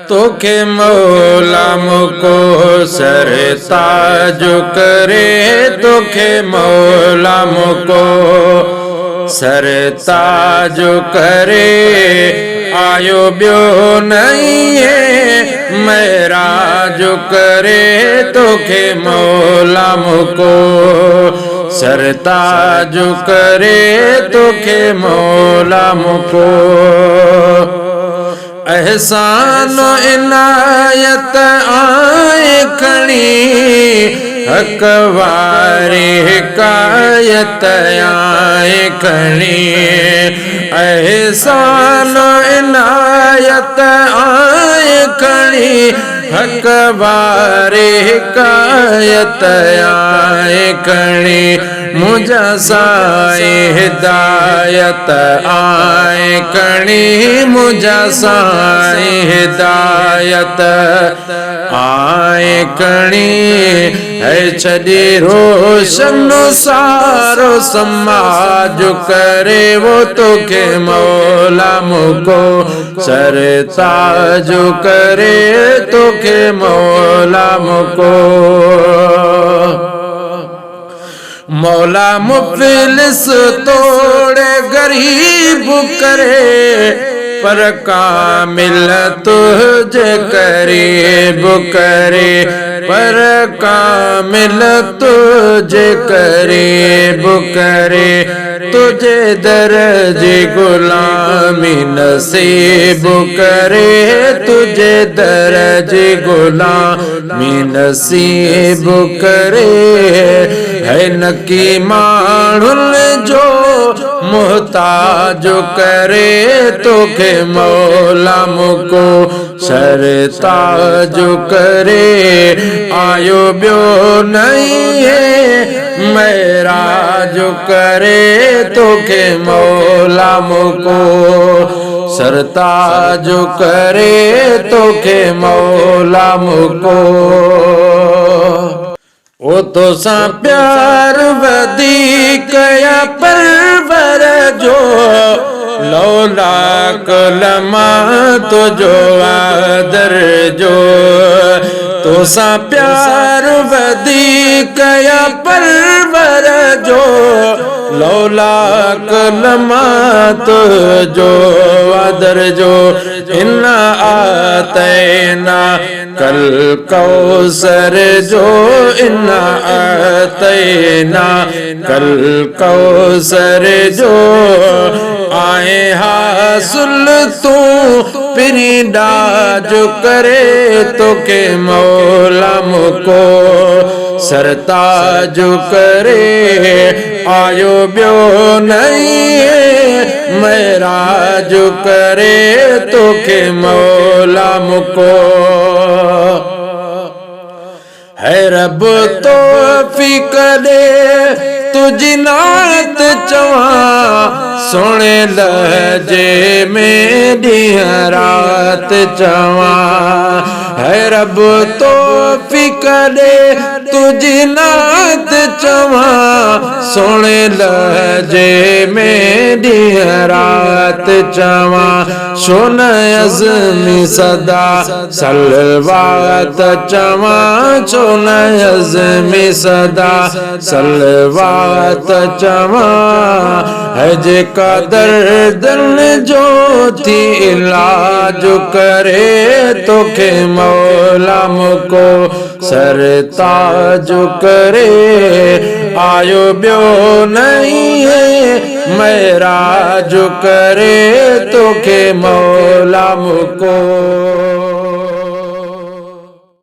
तोखे मौला मुको सरताज करे, तोखे मौला मुको सरताज करे। आयो ब्यो नहीं है महराज करे, तोखे मौला मुको सरताज करे, तोखे मौला मुको। एहसान इनायत आए खणी, हक वारी हिकायत आए खणी। एहसान इनायत आए खणी, हक वारी हिकायत आए खणी। मुझा साईं हिदायत आए खणी, मुझा साईं हिदायत आए खणी। है छॾी रोशन सारो समाज करे, वो तोखे मौला मुको सरताज करे, तोखे मौला मुको। मौला मुफलिस तोड़े गरीब करे, पर कामिल तुझे करीब करे, पर कामिल तुझे करीब करे। तुझे दर्जे गुलामी नसीब करे, तुझे दर्जे गुलामी नसीब करे। है नकी माण्हुन जो मोहताज करे, तोखे मौला मुको सरताज करे। आयो ब्यो नहीं है महराज करे, तोखे मौला मुको सरताज करे, तोखे मौला मुको। ओ तो सा प्यार वधीक या परवर जो, लौला कलमा तुझो आदर जो। तो सा प्यार वधीक या परवर जो, लौला कलमा तुझो आदर जो। इन्ना आतैना कल कौसर जो, इन्ना आतैना कल कौसर जो। आए हासिल तू पिरीडाज करे, तोखे मौला मुको सरताज करे। आयो ब्यो नहीं है महराज करे, तोखे मौला मुको। है रब तौफीक दे तुझी नात चवा, सोने लहजे में ॾींहं रात चवा। है रब तौफीक दे तुझी नात चवा, सोने लहजे में ॾींहं रात चवा। शोन अज़मी सदा सलवात चवा, शोन अज़मी सदा सलवात चवा। है जेका दर्दन जो थी इलाज करे, तोखे मौला मुको सरताज करे। आयो ब्यो नहीं है महराज करे, तोखे मौला मुको।